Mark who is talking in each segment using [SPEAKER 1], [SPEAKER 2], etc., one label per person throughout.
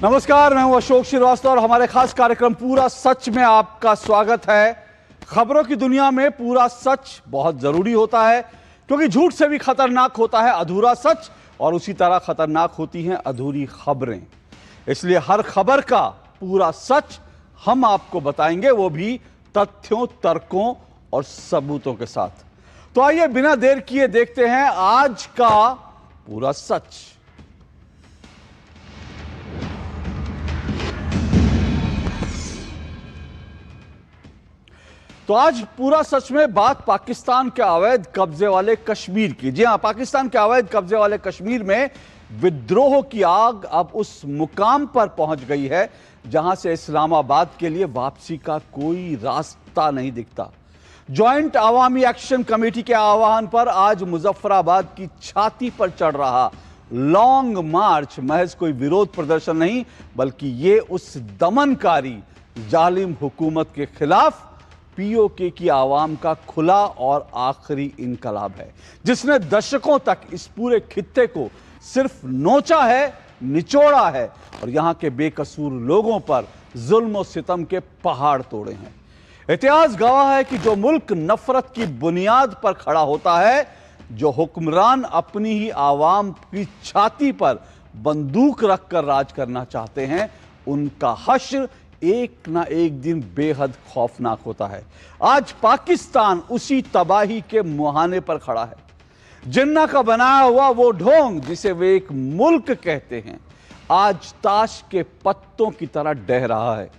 [SPEAKER 1] नमस्कार, मैं हूं अशोक श्रीवास्तव और हमारे खास कार्यक्रम पूरा सच में आपका स्वागत है। खबरों की दुनिया में पूरा सच बहुत जरूरी होता है, क्योंकि झूठ से भी खतरनाक होता है अधूरा सच, और उसी तरह खतरनाक होती हैं अधूरी खबरें। इसलिए हर खबर का पूरा सच हम आपको बताएंगे, वो भी तथ्यों, तर्कों और सबूतों के साथ। तो आइए बिना देर किए देखते हैं आज का पूरा सच। तो आज पूरा सच में बात पाकिस्तान के अवैध कब्जे वाले कश्मीर की। जी हां, पाकिस्तान के अवैध कब्जे वाले कश्मीर में विद्रोह की आग अब उस मुकाम पर पहुंच गई है जहां से इस्लामाबाद के लिए वापसी का कोई रास्ता नहीं दिखता। ज्वाइंट अवामी एक्शन कमेटी के आह्वान पर आज मुजफ्फराबाद की छाती पर चढ़ रहा लॉन्ग मार्च महज कोई विरोध प्रदर्शन नहीं, बल्कि ये उस दमनकारी जालिम हुकूमत के खिलाफ पीओके की आवाम का खुला और आखिरी इनकलाब है, जिसने दशकों तक इस पूरे खित्ते को सिर्फ नोचा है, निचोड़ा है और यहां के बेकसूर लोगों पर जुल्म और सितम के पहाड़ तोड़े हैं। इतिहास गवाह है कि जो मुल्क नफरत की बुनियाद पर खड़ा होता है, जो हुक्मरान अपनी ही आवाम की छाती पर बंदूक रखकर राज करना चाहते हैं, उनका हश्र एक ना एक दिन बेहद खौफनाक होता है। आज पाकिस्तान उसी तबाही के मुहाने पर खड़ा है। जिन्ना का बनाया हुआ वो ढोंग जिसे वे एक मुल्क कहते हैं, आज ताश के पत्तों की तरह डह रहा है।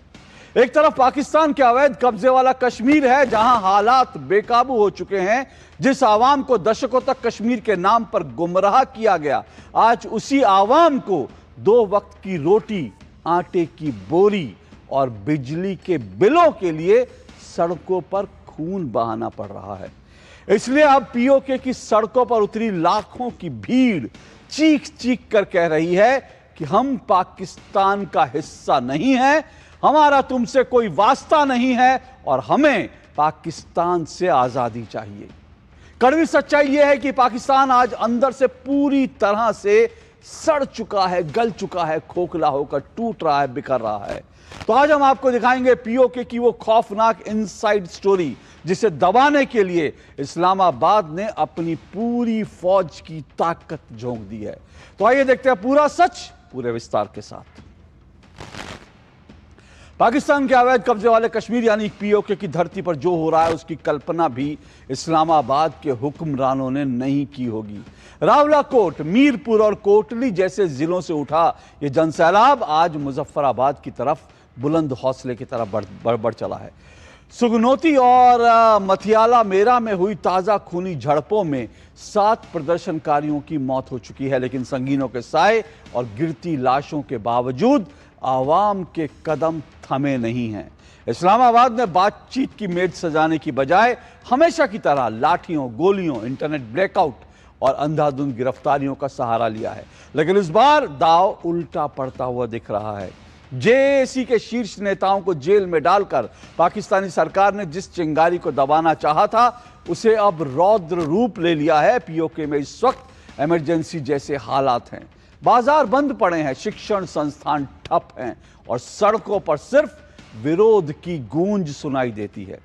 [SPEAKER 1] एक तरफ पाकिस्तान के अवैध कब्जे वाला कश्मीर है, जहां हालात बेकाबू हो चुके हैं। जिस आवाम को दशकों तक कश्मीर के नाम पर गुमराह किया गया, आज उसी आवाम को 2 वक्त की रोटी, आटे की बोरी और बिजली के बिलों के लिए सड़कों पर खून बहाना पड़ रहा है। इसलिए अब पीओके की सड़कों पर उतरी लाखों की भीड़ चीख चीख कर कह रही है कि हम पाकिस्तान का हिस्सा नहीं है, हमारा तुमसे कोई वास्ता नहीं है और हमें पाकिस्तान से आजादी चाहिए। कड़वी सच्चाई यह है कि पाकिस्तान आज अंदर से पूरी तरह से सड़ चुका है, गल चुका है, खोखला होकर टूट रहा है, बिखर रहा है। तो आज हम आपको दिखाएंगे पीओके की वो खौफनाक इनसाइड स्टोरी, जिसे दबाने के लिए इस्लामाबाद ने अपनी पूरी फौज की ताकत झोंक दी है। तो आइए देखते हैं पूरा सच पूरे विस्तार के साथ। पाकिस्तान के अवैध कब्जे वाले कश्मीर यानी पीओके की धरती पर जो हो रहा है, उसकी कल्पना भी इस्लामाबाद के हुक्मरानों ने नहीं की होगी। रावलाकोट, मीरपुर और कोटली जैसे जिलों से उठा ये जनसैलाब आज मुजफ्फराबाद की तरफ बुलंद हौसले की तरफ बढ़ चला है। सुगनौती और मथियाला मेरा में हुई ताज़ा खूनी झड़पों में 7 प्रदर्शनकारियों की मौत हो चुकी है, लेकिन संगीनों के साए और गिरती लाशों के बावजूद आवाम के कदम थमे नहीं हैं। इस्लामाबाद ने बातचीत की मेज सजाने की बजाय हमेशा की तरह लाठियों, गोलियों, इंटरनेट ब्लैकआउट और अंधाधुंध गिरफ्तारियों का सहारा लिया है। लेकिन इस बार दाव उल्टा पड़ता हुआ दिख रहा है। जेएसी के शीर्ष नेताओं को जेल में डालकर पाकिस्तानी सरकार ने जिस चिंगारी को दबाना चाहा था, उसे अब रौद्र रूप ले लिया है। पीओके में इस वक्त इमरजेंसी जैसे हालात हैं। बाजार बंद पड़े हैं, शिक्षण संस्थान ठप हैं और सड़कों पर सिर्फ विरोध की गूंज सुनाई देती है।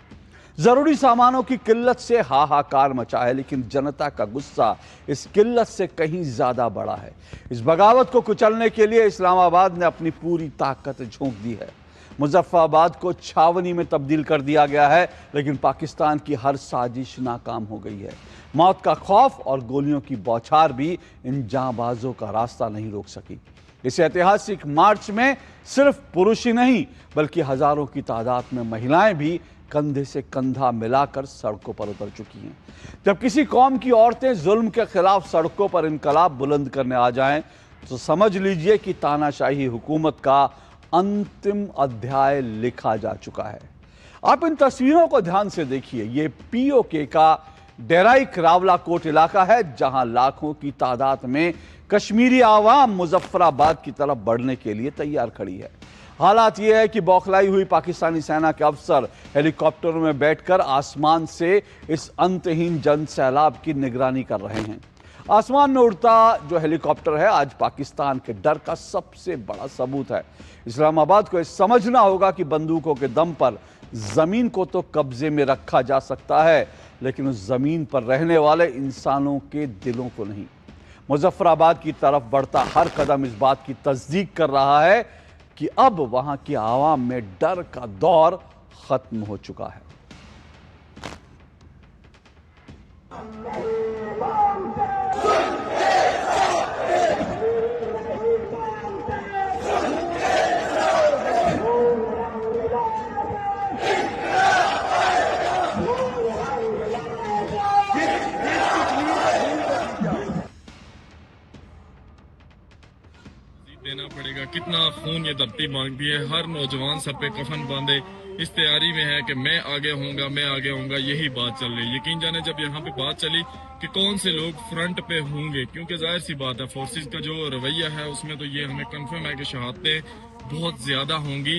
[SPEAKER 1] जरूरी सामानों की किल्लत से हाहाकार मचा है, लेकिन जनता का गुस्सा इस किल्लत से कहीं ज्यादा बड़ा है। इस बगावत को कुचलने के लिए इस्लामाबाद ने अपनी पूरी ताकत झोंक दी है। मुजफ्फराबाद को छावनी में तब्दील कर दिया गया है, लेकिन पाकिस्तान की हर साजिश नाकाम हो गई है। मौत का खौफ और गोलियों की बौछार भी इन जांबाजों का रास्ता नहीं रोक सकी। इस ऐतिहासिक मार्च में सिर्फ पुरुष ही नहीं, बल्कि हजारों की तादाद में महिलाएं भी कंधे से कंधा मिलाकर सड़कों पर उतर चुकी हैं। जब किसी कौम की औरतें जुल्म के खिलाफ सड़कों पर इनकलाब बुलंद करने आ जाएं, तो समझ लीजिए कि तानाशाही हुकूमत का अंतिम अध्याय लिखा जा चुका है। आप इन तस्वीरों को ध्यान से देखिए। ये पीओके का डेराइक रावलाकोट इलाका है, जहां लाखों की तादाद में कश्मीरी आवाम मुजफ्फराबाद की तरफ बढ़ने के लिए तैयार खड़ी है। हालात यह है कि बौखलाई हुई पाकिस्तानी सेना के अफसर हेलीकॉप्टरों में बैठकर आसमान से इस अंतहीन जन सैलाब की निगरानी कर रहे हैं। आसमान में उड़ता जो हेलीकॉप्टर है आज पाकिस्तान के डर का सबसे बड़ा सबूत है। इस्लामाबाद को यह समझना होगा कि बंदूकों के दम पर जमीन को तो कब्जे में रखा जा सकता है, लेकिन उस जमीन पर रहने वाले इंसानों के दिलों को नहीं। मुजफ्फराबाद की तरफ बढ़ता हर कदम इस बात की तस्दीक कर रहा है कि अब वहां की आवाम में डर का दौर खत्म हो चुका है।
[SPEAKER 2] देना पड़ेगा। कितना खून ये धरती मांगती है। हर नौजवान सर पे कफन बांधे इस तैयारी में है कि मैं आगे होऊंगा, मैं आगे होऊंगा, यही बात चल रही है। यकीन जाने जब यहाँ पे बात चली कि कौन से लोग फ्रंट पे होंगे, क्योंकि जाहिर सी बात है फोर्सेस का जो रवैया है उसमें तो ये हमें कंफर्म है कि शहादतें बहुत ज्यादा होंगी।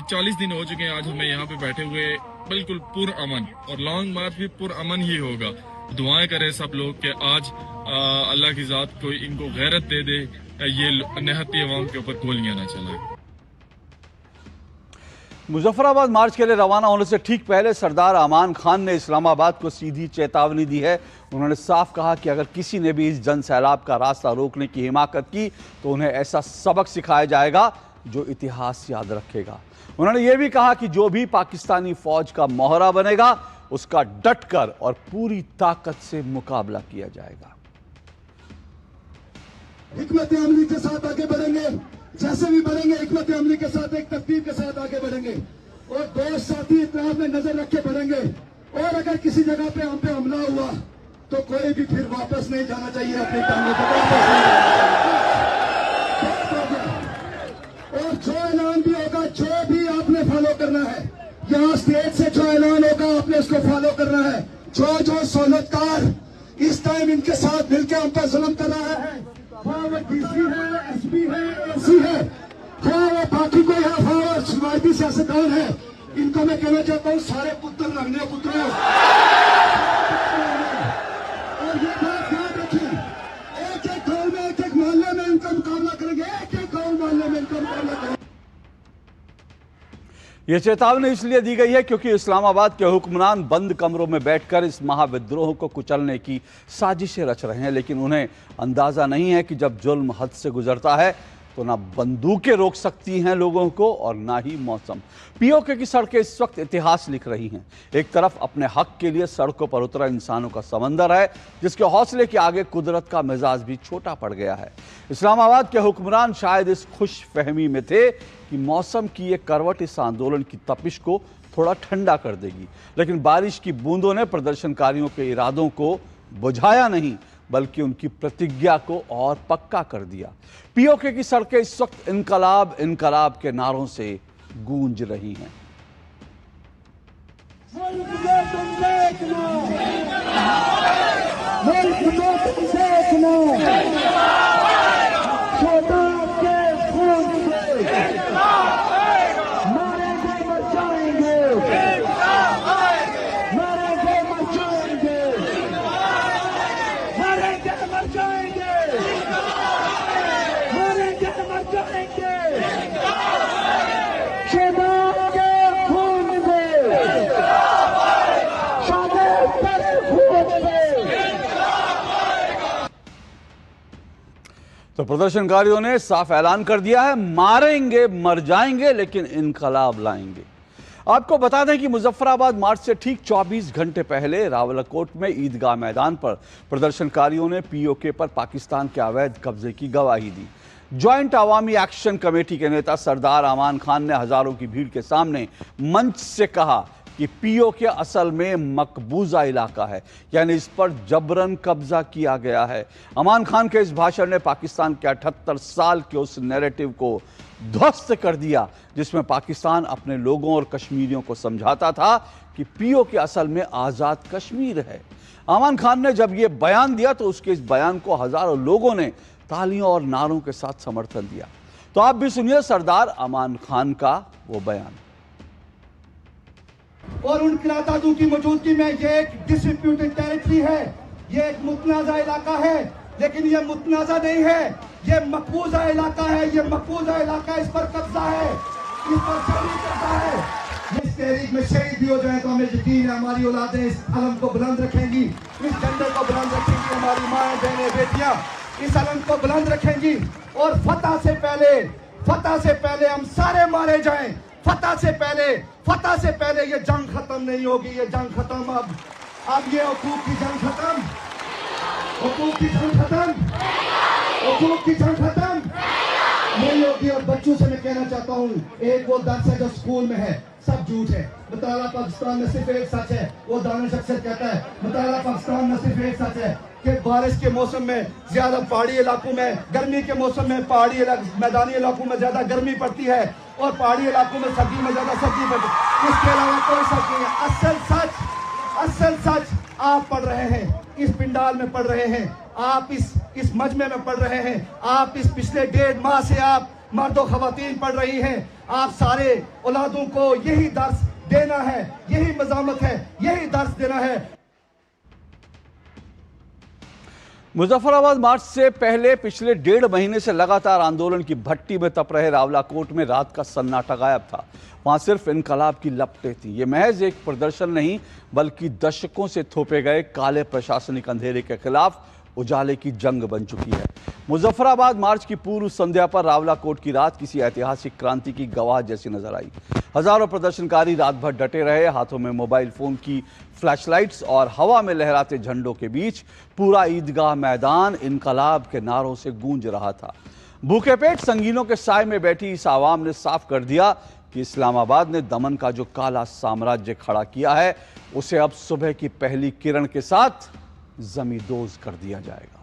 [SPEAKER 2] 40 दिन हो चुके हैं आज हमें यहाँ पे बैठे हुए, बिल्कुल पुरअमन, और लॉन्ग मार्च भी पुरअमन ही होगा। दुआएं करें सब लोग कि आज अल्लाह की जात को इनको गैरत दे दे, ये निहत्ती अवाम के ऊपर गोलियां ना चलाएं।
[SPEAKER 1] मुजफ्फराबाद मार्च के लिए रवाना होने से ठीक पहले सरदार अमान खान ने इस्लामाबाद को सीधी चेतावनी दी है। उन्होंने साफ कहा कि अगर किसी ने भी इस जन सैलाब का रास्ता रोकने की हिमाकत की तो उन्हें ऐसा सबक सिखाया जाएगा जो इतिहास याद रखेगा। उन्होंने ये भी कहा कि जो भी पाकिस्तानी फौज का मोहरा बनेगा उसका डटकर और पूरी ताकत से मुकाबला किया जाएगा।
[SPEAKER 3] हिकमत अमली के साथ आगे बढ़ेंगे, जैसे भी बढ़ेंगे हिकमत अमली के साथ, एक तरतीब के साथ आगे बढ़ेंगे और दोस्त साथी इत्तेहाद में नजर रख के बढ़ेंगे। और अगर किसी जगह पे हम पे हमला हुआ तो कोई भी फिर वापस नहीं जाना चाहिए अपने कामों पर। और जो ऐलान भी होगा, जो भी आपने फॉलो करना है, यहाँ स्टेट से जो ऐलान होगा आपने उसको फॉलो करना है। जो सहूलतकार इस टाइम इनके साथ मिलकर हम पर जुल्म कर रहा है, वो डीसी है, एसपी है, एसी है, वो बाकी कोई है, वो शुरुआती सियासतदान है, इनको मैं कहना चाहता हूँ सारे पुत्र लगने पुत्रों। और ये बात याद रखिए, एक एक गाँव में, एक एक मोहल्ले में इनका मुकाबला करेंगे, एक एक गाँव मोहल्ले में इनका मुकाबला करेंगे।
[SPEAKER 1] यह चेतावनी इसलिए दी गई है क्योंकि इस्लामाबाद के हुक्मरान बंद कमरों में बैठकर इस महाविद्रोह को कुचलने की साजिशें रच रहे हैं, लेकिन उन्हें अंदाजा नहीं है कि जब जुल्म हद से गुजरता है तो ना बंदूकें रोक सकती हैं लोगों को और ना ही मौसम। पीओके की सड़कें इस वक्त इतिहास लिख रही हैं। एक तरफ अपने हक के लिए सड़कों पर उतरा इंसानों का समंदर है जिसके हौसले के आगे कुदरत का मिजाज भी छोटा पड़ गया है। इस्लामाबाद के हुक्मरान शायद इस खुश फहमी में थे कि मौसम की ये करवट इस आंदोलन की तपिश को थोड़ा ठंडा कर देगी, लेकिन बारिश की बूंदों ने प्रदर्शनकारियों के इरादों को बुझाया नहीं बल्कि उनकी प्रतिज्ञा को और पक्का कर दिया। पीओके की सड़कें इस वक्त इनकलाब इनकलाब के नारों से गूंज रही हैं। तो प्रदर्शनकारियों ने साफ ऐलान कर दिया है, मारेंगे मर जाएंगे लेकिन इनकलाब लाएंगे। आपको बता दें कि मुजफ्फराबाद मार्च से ठीक 24 घंटे पहले रावलकोट में ईदगाह मैदान पर प्रदर्शनकारियों ने पीओके पर पाकिस्तान के अवैध कब्जे की गवाही दी। ज्वाइंट अवामी एक्शन कमेटी के नेता सरदार अमान खान ने हजारों की भीड़ के सामने मंच से कहा कि पीओके असल में मकबूजा इलाका है, यानी इस पर जबरन कब्जा किया गया है। अमान खान के इस भाषण ने पाकिस्तान के 78 साल के उस नैरेटिव को ध्वस्त कर दिया जिसमें पाकिस्तान अपने लोगों और कश्मीरियों को समझाता था कि पीओके असल में आज़ाद कश्मीर है। अमान खान ने जब यह बयान दिया तो उसके इस बयान को हजारों लोगों ने तालियों और नारों के साथ समर्थन दिया। तो आप भी सुनिए सरदार अमान खान का वो बयान।
[SPEAKER 3] और उन किरातादू की मौजूदगी में ये एक डिस्प्यूटेड टेरिटरी है ये एक मुतनाज़ा इलाका है, लेकिन ये मुतनाज़ा नहीं है, ये मकबूजा इलाका है। ये मकबूजा इलाका, इस पर कब्जा है, इस पर शहरी कब्जा है। इस तहरीक में शहीद भी हो जाए तो हमें यकीन है हमारी औलादें इस अलम को बुलंद रखेंगी, इस झंडे को बुलंद रखेंगी। हमारी माएँ बहनें बेटियां इस अलम को बुलंद रखेंगी। और फतह से पहले हम सारे मारे जाएं। फतह से पहले ये जंग खत्म नहीं होगी। ये जंग खत्म, अब ये हुकूक की जंग खत्म, हुकूक की जंग खत्म नहीं होगी। और बच्चों से मैं कहना चाहता हूँ, एक वो दर्स है जो स्कूल में है, सब झूठ है। मुताला पाकिस्तान में सिर्फ एक सच है, वो दानिश अक्सर कहता है मुताला पाकिस्तान में सिर्फ एक सच है कि बारिश के मौसम में ज्यादा पहाड़ी इलाकों में, गर्मी के मौसम में मैदानी इलाकों में ज्यादा गर्मी पड़ती है और पहाड़ी इलाकों में सर्दी में ज्यादा सर्दी पड़ती है। इसके अलावा कोई सच नहीं है। असल सच आप पढ़ रहे हैं, इस पिंडाल में पढ़ रहे हैं, आप इस मजमे में पढ़ रहे हैं, आप इस पिछले 1.5 माह से आप मर्द और खवातीन पढ़ रही हैं। आप सारे औलादों को यही दर्स देना है, यही मज़ामत है, यही दर्स देना है।
[SPEAKER 1] मुजफ्फराबाद मार्च से पहले पिछले 1.5 महीने से लगातार आंदोलन की भट्टी में तप रहे रावलाकोट में रात का सन्नाटा गायब था। वहां सिर्फ इनकलाब की लपटें थी। ये महज एक प्रदर्शन नहीं, बल्कि दशकों से थोपे गए काले प्रशासनिक अंधेरे के खिलाफ उजाले की जंग बन चुकी है। मुजफ्फराबाद मार्च की पूर्व संध्या पर रावलाकोट की रात किसी ऐतिहासिक क्रांति की गवाह जैसी नजर आई। हजारों प्रदर्शनकारी रात भर डटे रहे, हाथों में मोबाइल फोन की फ्लैशलाइट्स और हवा में लहराते झंडों के बीच पूरा ईदगाह मैदान इनकलाब के नारों से गूंज रहा था। भूखे पेट संगीनों के साय में बैठी इस आवाम ने साफ कर दिया कि इस्लामाबाद ने दमन का जो काला साम्राज्य खड़ा किया है, उसे अब सुबह की पहली किरण के साथ जमींदोज कर दिया जाएगा।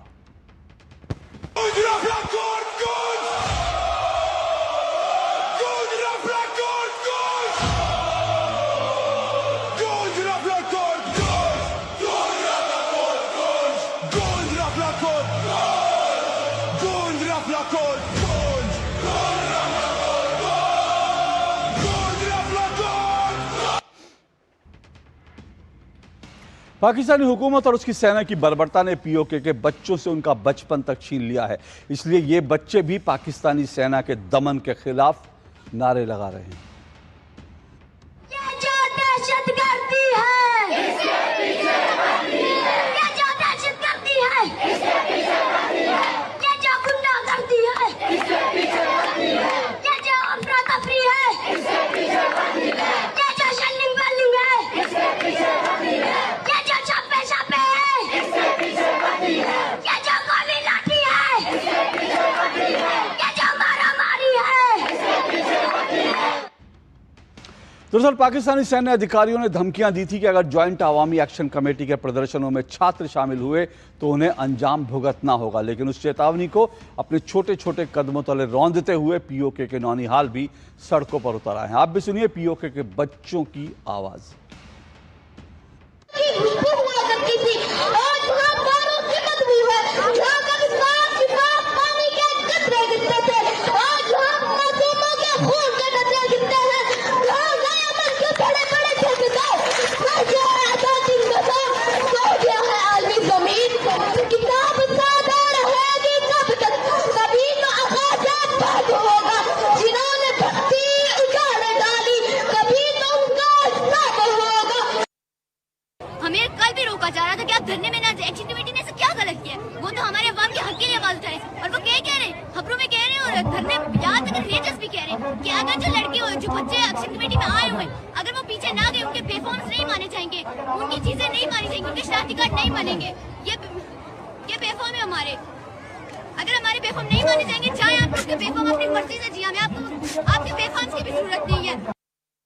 [SPEAKER 1] पाकिस्तानी हुकूमत और उसकी सेना की बर्बरता ने पीओके के बच्चों से उनका बचपन तक छीन लिया है। इसलिए ये बच्चे भी पाकिस्तानी सेना के दमन के खिलाफ नारे लगा रहे हैं।
[SPEAKER 4] ये जो दहशत गर्दी है, ये जो दहशत गर्दी है, ये जो गुंडागर्दी है, ये जो अफरा तफरी है, ये जो शनिंग बर्निंग है, ये जो छापे छापे है, ये जो गोली लाठी है, ये जो मारा मारी है।
[SPEAKER 1] दरअसल पाकिस्तानी सैन्य अधिकारियों ने धमकियां दी थी कि अगर ज्वाइंट अवामी एक्शन कमेटी के प्रदर्शनों में छात्र शामिल हुए तो उन्हें अंजाम भुगतना होगा। लेकिन उस चेतावनी को अपने छोटे छोटे कदमों तले रौंदते हुए पीओके के नौनिहाल भी सड़कों पर उतर आए हैं। आप भी सुनिए पीओके के बच्चों की आवाज।
[SPEAKER 4] हमें कल भी रोका जा रहा था कि आप धरने में ना जाए। एक्शन कमेटी ने क्या गलत किया? वो तो हमारे अवाम के हक के लिए आवाज उठाए और वो क्या कह रहे हैं, खबरों में कह रहे हैं और धरने यहाँ तक रेजर्स भी कह रहे हैं कि अगर जो लड़के हो, जो बच्चे एक्शन कमेटी में आए हुए, अगर वो पीछे ना गए, उनके पेफॉर्म्स नहीं माने जाएंगे, उनकी चीजें नहीं मानी जाएंगी, उनके शनाख्ती कार्ड नहीं मानेंगे। ये पेफॉर्म है हमारे। अगर हमारे पेफॉर्म नहीं माने जाएंगे, चाहे आप उसके पेफॉर्म अपनी मर्जी से जिया, आपके पेफॉर्म्स की भी जरूरत नहीं है।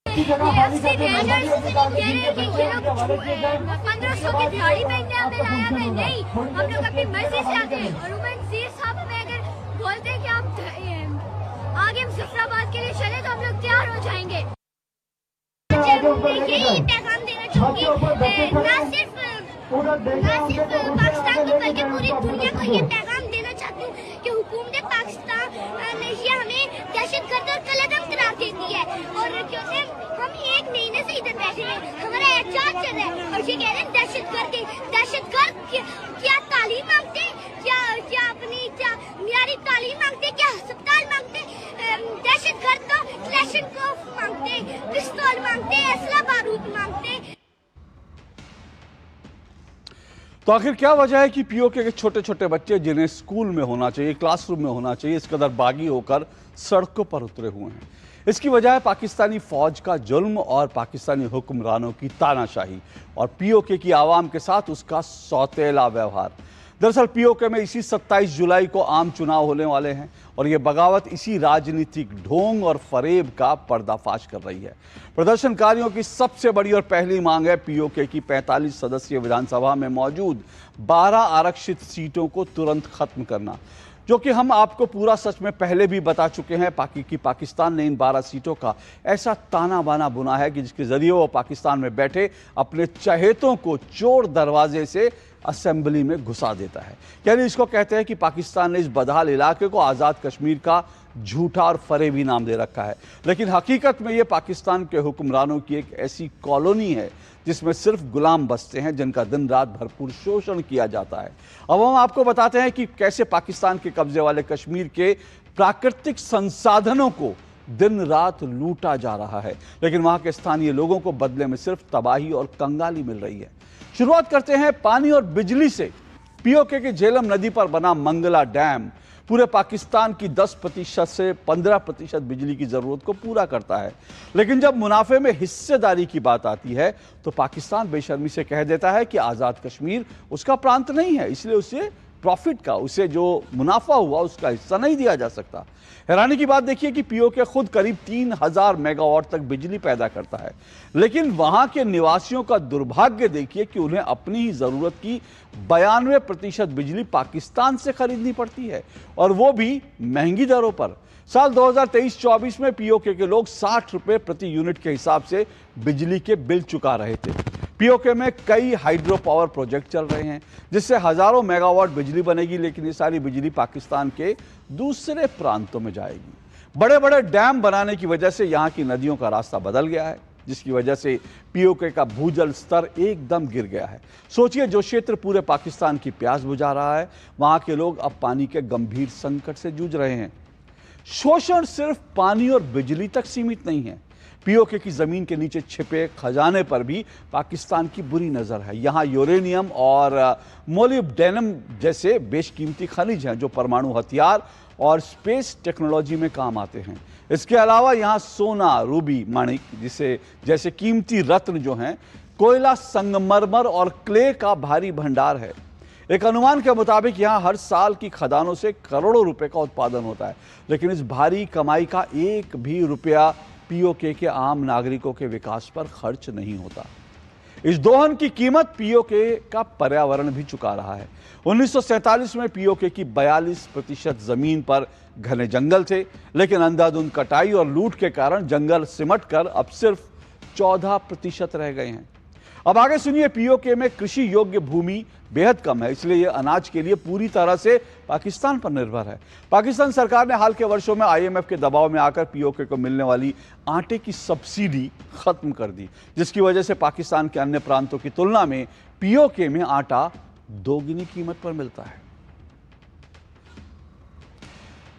[SPEAKER 4] 1500 की दिहाड़ी पहनने हमें लाया है, नहीं, हम लोग अपनी मर्जी से आते हैं। और उमर सीर साहब हमें अगर बोलते हैं कि आप आगे मुजफ्फराबाद के लिए चले तो हम लोग तैयार हो जाएंगे। यही पैगाम देना चाहूंगी, ना सिर्फ पाकिस्तान को बल्कि पूरी दुनिया को ये पैगाम देना चाहती हूँ कि हुकूमत पाकिस्तान ने ये हमें दहशतगर्द और कलअदब करार देती है। और क्योंकि हम 1 महीने से इधर बैठे हैं, हमारा एहतजाज चल रहा है और ये कह रहे हैं दहशतगर्द क्या तालीम मांगते, क्या अपनी क्या मियारी तालीम मांगते, क्या अस्पताल मांगते, दहशतगर्द तो क्लैशनकोफ मांगते, पिस्तौल मांगते, असला बारूद मांगते।
[SPEAKER 1] तो आखिर क्या वजह है कि पीओके के छोटे छोटे बच्चे जिन्हें स्कूल में होना चाहिए, क्लासरूम में होना चाहिए, इस कदर बागी होकर सड़कों पर उतरे हुए हैं? इसकी वजह है पाकिस्तानी फौज का जुल्म और पाकिस्तानी हुक्मरानों की तानाशाही और पीओके की आवाम के साथ उसका सौतेला व्यवहार। दरअसल पीओके में इसी 27 जुलाई को आम चुनाव होने वाले हैं और ये बगावत इसी राजनीतिक ढोंग और फरेब का पर्दाफाश कर रही है। प्रदर्शनकारियों की सबसे बड़ी और पहली मांग है पीओके की 45 सदस्यीय विधानसभा में मौजूद 12 आरक्षित सीटों को तुरंत खत्म करना, जो कि हम आपको पूरा सच में पहले भी बता चुके हैं। पाकिस्तान ने इन 12 सीटों का ऐसा ताना बाना बुना है कि जिसके जरिए वो पाकिस्तान में बैठे अपने चहेतों को चोर दरवाजे से असेंबली में घुसा देता है। यानी इसको कहते हैं कि पाकिस्तान ने इस बदहाल इलाके को आज़ाद कश्मीर का झूठा और फरेबी नाम दे रखा है, लेकिन हकीकत में ये पाकिस्तान के हुक्मरानों की एक ऐसी कॉलोनी है जिसमें सिर्फ गुलाम बसते हैं जिनका दिन रात भरपूर शोषण किया जाता है। अब हम आपको बताते हैं कि कैसे पाकिस्तान के कब्जे वाले कश्मीर के प्राकृतिक संसाधनों को दिन रात लूटा जा रहा है, लेकिन वहां के स्थानीय लोगों को बदले में सिर्फ तबाही और कंगाली मिल रही है। शुरुआत करते हैं पानी और बिजली से। पीओके के झेलम नदी पर बना मंगला डैम पूरे पाकिस्तान की 10% से 15% बिजली की जरूरत को पूरा करता है, लेकिन जब मुनाफे में हिस्सेदारी की बात आती है तो पाकिस्तान बेशर्मी से कह देता है कि आज़ाद कश्मीर उसका प्रांत नहीं है, इसलिए उसे प्रॉफिट का, उसे जो मुनाफा हुआ उसका हिस्सा नहीं दिया जा सकता। हैरानी की बात देखिए कि पीओके खुद करीब 3000 मेगावाट तक बिजली पैदा करता है, लेकिन वहां के निवासियों का दुर्भाग्य देखिए कि उन्हें अपनी ही जरूरत की 92% बिजली पाकिस्तान से खरीदनी पड़ती है, और वो भी महंगी दरों पर। साल 2023-24 में पीओके के लोग 60 रुपए प्रति यूनिट के हिसाब से बिजली के बिल चुका रहे थे। पीओके में कई हाइड्रो पावर प्रोजेक्ट चल रहे हैं जिससे हजारों मेगावाट बिजली बनेगी, लेकिन ये सारी बिजली पाकिस्तान के दूसरे प्रांतों में जाएगी। बड़े बड़े डैम बनाने की वजह से यहाँ की नदियों का रास्ता बदल गया है, जिसकी वजह से पीओके का भूजल स्तर एकदम गिर गया है। सोचिए, जो क्षेत्र पूरे पाकिस्तान की प्यास बुझा रहा है, वहां के लोग अब पानी के गंभीर संकट से जूझ रहे हैं। शोषण सिर्फ पानी और बिजली तक सीमित नहीं है। पीओके की जमीन के नीचे छिपे खजाने पर भी पाकिस्तान की बुरी नजर है। यहाँ यूरेनियम और मोलिब्डेनम जैसे बेशकीमती खनिज हैं जो परमाणु हथियार और स्पेस टेक्नोलॉजी में काम आते हैं। इसके अलावा यहाँ सोना, रूबी, माणिक जैसे कीमती रत्न जो हैं, कोयला, संगमरमर और क्ले का भारी भंडार है। एक अनुमान के मुताबिक यहाँ हर साल की खदानों से करोड़ों रुपए का उत्पादन होता है, लेकिन इस भारी कमाई का एक भी रुपया पीओके के आम नागरिकों के विकास पर खर्च नहीं होता। इस दोहन की कीमत पीओके का पर्यावरण भी चुका रहा है। 1947 में पीओके की 42% जमीन पर घने जंगल थे, लेकिन अंधाधुंध कटाई और लूट के कारण जंगल सिमटकर अब सिर्फ 14% रह गए हैं। अब आगे सुनिए, पीओके में कृषि योग्य भूमि बेहद कम है, इसलिए यह अनाज के लिए पूरी तरह से पाकिस्तान पर निर्भर है। पाकिस्तान सरकार ने हाल के वर्षों में आईएमएफ के दबाव में आकर पीओके को मिलने वाली आटे की सब्सिडी खत्म कर दी, जिसकी वजह से पाकिस्तान के अन्य प्रांतों की तुलना में पीओके में आटा दोगुनी कीमत पर मिलता है।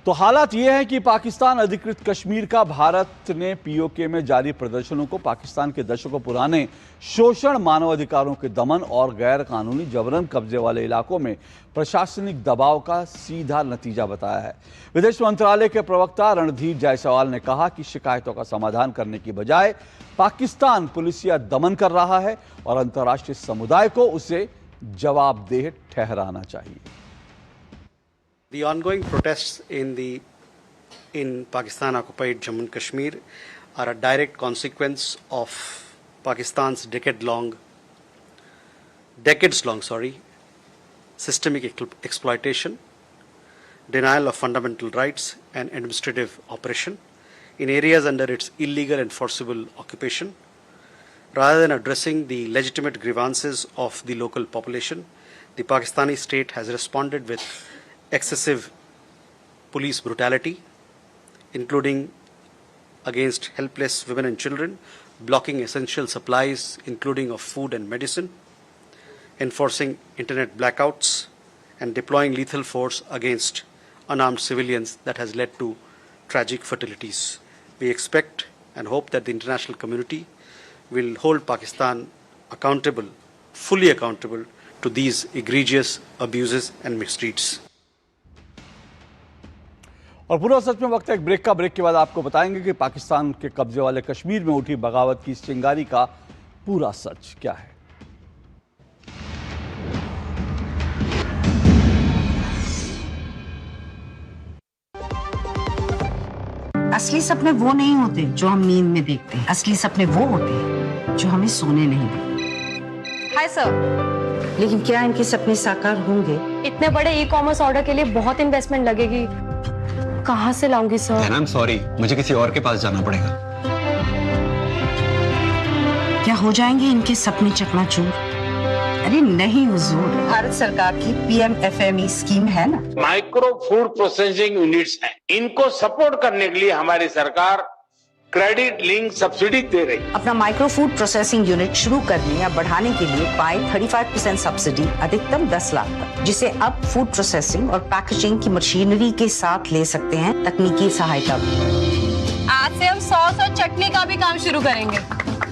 [SPEAKER 1] तो हालात यह है कि पाकिस्तान अधिकृत कश्मीर का भारत ने पीओके में जारी प्रदर्शनों को पाकिस्तान के दशकों पुराने शोषण, मानवाधिकारों के दमन और गैर कानूनी जबरन कब्जे वाले इलाकों में प्रशासनिक दबाव का सीधा नतीजा बताया है। विदेश मंत्रालय के प्रवक्ता रणधीर जायसवाल ने कहा कि शिकायतों का समाधान करने की बजाय पाकिस्तान पुलिसिया दमन कर रहा है और अंतर्राष्ट्रीय समुदाय को उसे जवाबदेह ठहराना चाहिए।
[SPEAKER 5] The ongoing protests in Pakistan-occupied Jammu and Kashmir are a direct consequence of Pakistan's decades-long systemic exploitation, denial of fundamental rights, and administrative oppression in areas under its illegal and forcible occupation. Rather than addressing the legitimate grievances of the local population, the Pakistani state has responded with excessive police brutality, including against helpless women and children, blocking essential supplies, including of food and medicine, enforcing internet blackouts, and deploying lethal force against unarmed civilians that has led to tragic fatalities. We expect and hope that the international community will hold Pakistan accountable, fully accountable to these egregious abuses and misdeeds.
[SPEAKER 1] और पूरा सच में वक्त है एक break का। Break के बाद आपको बताएंगे कि पाकिस्तान के कब्जे वाले कश्मीर में उठी बगावत की इस चिंगारी का पूरा सच क्या है।
[SPEAKER 6] असली सपने वो नहीं होते जो हम नींद में देखते हैं। असली सपने वो होते हैं जो हमें सोने नहीं देते।
[SPEAKER 7] Hi sir.
[SPEAKER 6] लेकिन क्या इनके सपने साकार होंगे?
[SPEAKER 7] इतने बड़े ई कॉमर्स ऑर्डर के लिए बहुत इन्वेस्टमेंट लगेगी, कहाँ से लाऊंगी सर?
[SPEAKER 8] आई एम सॉरी, मुझे किसी और के पास जाना पड़ेगा।
[SPEAKER 6] क्या हो जाएंगे इनके सपने चकनाचूर? अरे नहीं हुजूर, भारत सरकार की PMFME स्कीम है ना।
[SPEAKER 9] माइक्रो फूड प्रोसेसिंग यूनिट्स हैं, इनको सपोर्ट करने के लिए हमारी सरकार क्रेडिट लिंक सब्सिडी दे रही है।
[SPEAKER 6] अपना माइक्रो फूड प्रोसेसिंग यूनिट शुरू करने या बढ़ाने के लिए पाए 35% सब्सिडी, अधिकतम 10 लाख तक, जिसे अब फूड प्रोसेसिंग और पैकेजिंग की मशीनरी के साथ ले सकते हैं तकनीकी सहायता भी।
[SPEAKER 7] आज से हम सॉस और चटनी का भी काम शुरू करेंगे।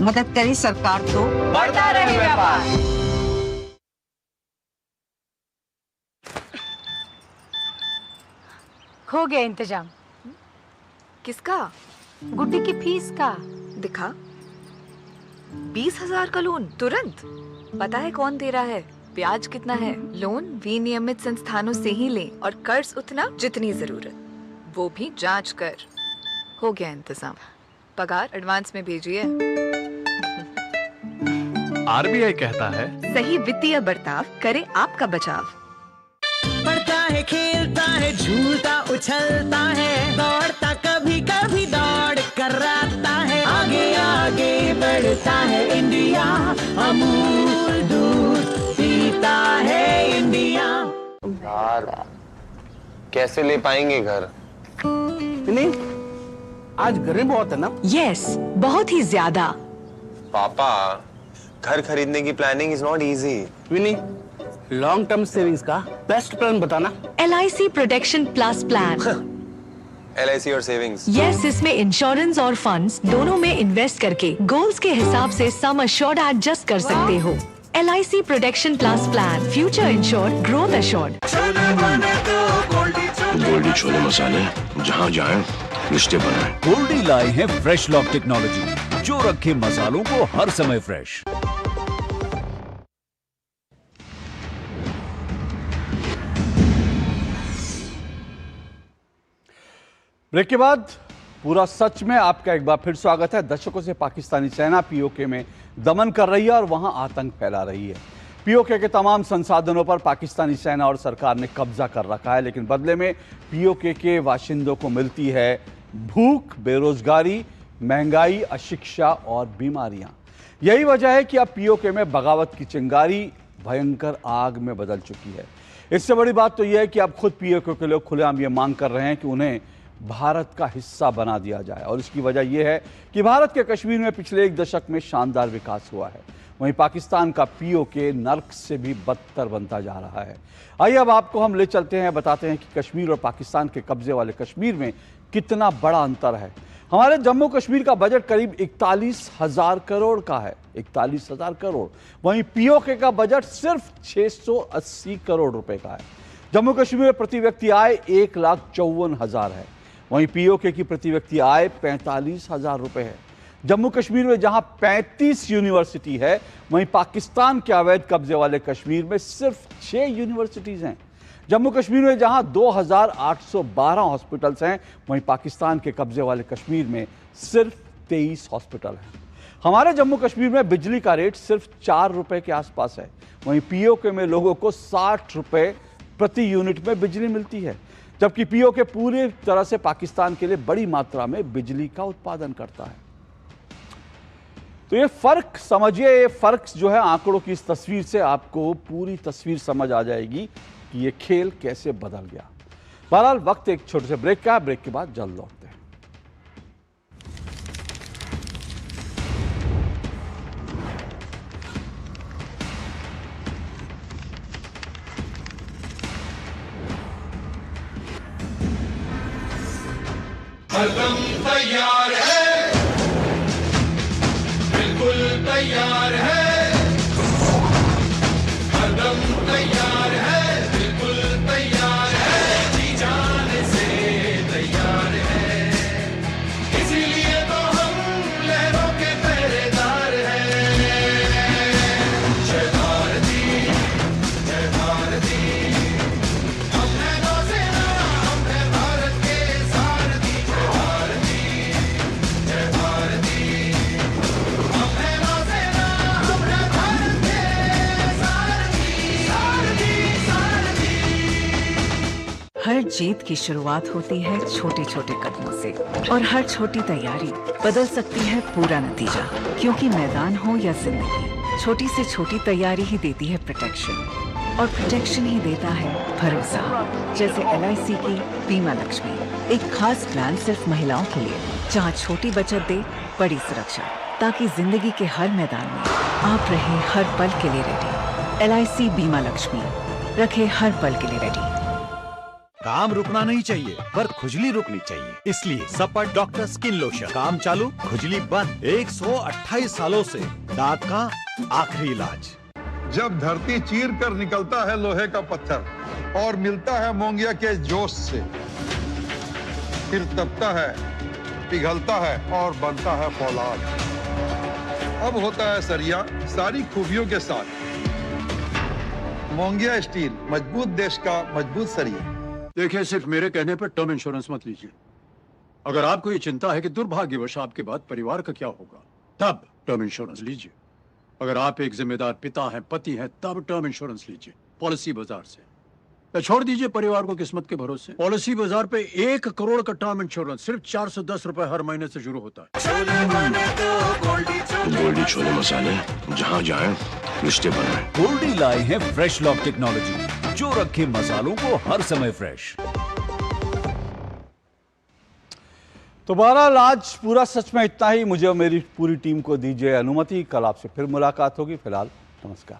[SPEAKER 6] मदद करे सरकार तो
[SPEAKER 7] बढ़ता रहे व्यापार।
[SPEAKER 10] हो गया इंतजाम।
[SPEAKER 11] किसका?
[SPEAKER 10] गुड्डी की फीस का।
[SPEAKER 11] दिखा। 20,000 का लोन तुरंत। पता है कौन दे रहा है, ब्याज कितना है? लोन विनियमित संस्थानों से ही लें और कर्ज उतना जितनी जरूरत, वो भी जांच कर। हो गया इंतजाम। पगार एडवांस में भेजिए।
[SPEAKER 12] RBI कहता है
[SPEAKER 11] सही वित्तीय बर्ताव करे आपका बचाव।
[SPEAKER 13] पढ़ता है, खेलता है, झूलता उछलता है, दौड़ता कभी कभी दौड़ कराता है, आगे आगे बढ़ता है इंडिया, अमूल दूध पीता है इंडिया।
[SPEAKER 8] यार कैसे ले पाएंगे घर?
[SPEAKER 13] नहीं, आज गर्मी बहुत है ना?
[SPEAKER 10] यस, बहुत ही ज्यादा।
[SPEAKER 8] पापा, घर खरीदने की प्लानिंग इज नॉट इजी।
[SPEAKER 13] विनी, लॉन्ग टर्म सेविंग्स का बेस्ट प्लान बताना।
[SPEAKER 10] LIC protection plus plan.
[SPEAKER 8] LIC और सेविंग्स?
[SPEAKER 10] यस, इसमें इंश्योरेंस और फंड्स दोनों में इन्वेस्ट करके गोल्स के हिसाब से सम अश्योर्ड एडजस्ट कर सकते हो। LIC protection plus plan, future insured, growth assured.
[SPEAKER 12] Goldiee छोले मसाले, जहाँ जाए रिश्ते बनाए।
[SPEAKER 14] गोल्डी लाए हैं फ्रेश लॉक टेक्नोलॉजी, जो रखे मसालों को हर समय फ्रेश।
[SPEAKER 1] ब्रेक के बाद पूरा सच में आपका एक बार फिर स्वागत है। दशकों से पाकिस्तानी सेना POK में दमन कर रही है और वहां आतंक फैला रही है। POK के तमाम संसाधनों पर पाकिस्तानी सेना और सरकार ने कब्जा कर रखा है, लेकिन बदले में POK के बाशिंदों को मिलती है भूख, बेरोजगारी, महंगाई, अशिक्षा और बीमारियां। यही वजह है कि अब POK में बगावत की चिंगारी भयंकर आग में बदल चुकी है। इससे बड़ी बात तो यह है कि अब खुद POK के लोग खुलेआम ये मांग कर रहे हैं कि उन्हें भारत का हिस्सा बना दिया जाए, और इसकी वजह यह है कि भारत के कश्मीर में पिछले एक दशक में शानदार विकास हुआ है, वहीं पाकिस्तान का POK नर्क से भी बदतर बनता जा रहा है। आइए अब आपको हम ले चलते हैं, बताते हैं कि कश्मीर और पाकिस्तान के कब्जे वाले कश्मीर में कितना बड़ा अंतर है। हमारे जम्मू कश्मीर का बजट करीब 41,000 करोड़ का है, 41,000 करोड़। वहीं POK का बजट सिर्फ 680 करोड़ रुपए का है। जम्मू कश्मीर में प्रति व्यक्ति आय 1,54,000 है, वहीं POK की प्रति व्यक्ति आय 45,000 रुपए है। जम्मू कश्मीर में जहां 35 यूनिवर्सिटी है, वहीं पाकिस्तान के अवैध कब्जे वाले कश्मीर में सिर्फ 6 यूनिवर्सिटीज हैं। जम्मू कश्मीर में जहां 2,812 हॉस्पिटल्स हैं, वहीं पाकिस्तान के कब्जे वाले कश्मीर में सिर्फ 23 हॉस्पिटल हैं। हमारे जम्मू कश्मीर में बिजली का रेट सिर्फ 4 रुपए के आसपास है, वहीं POK में लोगों को 60 रुपए प्रति यूनिट में बिजली मिलती है, जबकि POK पूरी तरह से पाकिस्तान के लिए बड़ी मात्रा में बिजली का उत्पादन करता है। तो ये फर्क समझिए, ये फर्क जो है आंकड़ों की इस तस्वीर से आपको पूरी तस्वीर समझ आ जाएगी कि ये खेल कैसे बदल गया। बहरहाल वक्त एक छोटे से ब्रेक का है, ब्रेक के बाद जल्द लौटते हैं।
[SPEAKER 15] हरदम तैयार है, बिल्कुल तैयार है, हरदम तैयार है, बिल्कुल तैयार है, जी जाने से तैयार है, इसीलिए तो हम लहरों के पहरेदार हैं। जय भारती, जय भारती, हम हैं नौसेना, हम हैं भारत के सारथी। जय भारती, जय भारती, हम हैं नौसेना, हम हैं भारत के सारथी, सारथी, सारथी।
[SPEAKER 11] हर जीत की शुरुआत होती है छोटे छोटे कदमों से, और हर छोटी तैयारी बदल सकती है पूरा नतीजा। क्योंकि मैदान हो या जिंदगी, छोटी से छोटी तैयारी ही देती है प्रोटेक्शन, और प्रोटेक्शन ही देता है भरोसा। जैसे LIC की बीमा लक्ष्मी, एक खास प्लान सिर्फ महिलाओं के लिए, जहां छोटी बचत दे बड़ी सुरक्षा, ताकि जिंदगी के हर मैदान में आप रहे हर पल के लिए रेडी। LIC बीमा लक्ष्मी, रखे हर पल के लिए रेडी।
[SPEAKER 14] काम रुकना नहीं चाहिए, पर खुजली रुकनी चाहिए। इसलिए सपट डॉक्टर स्किन लोशन, काम चालू खुजली बंद। 128 सालों से दांत का आखिरी इलाज।
[SPEAKER 16] जब धरती चीर कर निकलता है लोहे का पत्थर और मिलता है मोंगिया के जोश से, फिर तपता है, पिघलता है और बनता है फौलाद। अब होता है सरिया सारी खूबियों के साथ। मोंगिया स्टील, मजबूत देश का मजबूत सरिया।
[SPEAKER 17] देखिए, सिर्फ मेरे कहने पर टर्म इंश्योरेंस मत लीजिए। अगर आपको ये चिंता है कि दुर्भाग्यवश आपके बाद परिवार का क्या होगा, तब टर्म इंश्योरेंस लीजिए। अगर आप एक जिम्मेदार पिता हैं, पति हैं, तब टर्म इंश्योरेंस लीजिए पॉलिसी बाजार से। या छोड़ दीजिए परिवार को किस्मत के भरोसे। पॉलिसी बाजार पे 1 करोड़ का टर्म इंश्योरेंस सिर्फ 410 रुपए हर महीने से शुरू होता है।
[SPEAKER 12] गोल्डी छोले मसाले, जहाँ जाएं रिश्ते बनाएं।
[SPEAKER 14] गोल्डी लाए हैं फ्रेश लॉक टेक्नोलॉजी, जो रखे मसालों को हर समय फ्रेश।
[SPEAKER 1] तो बहरहाल आज पूरा सच में इतना ही। मुझे और मेरी पूरी टीम को दीजिए अनुमति। कल आपसे फिर मुलाकात होगी। फिलहाल नमस्कार।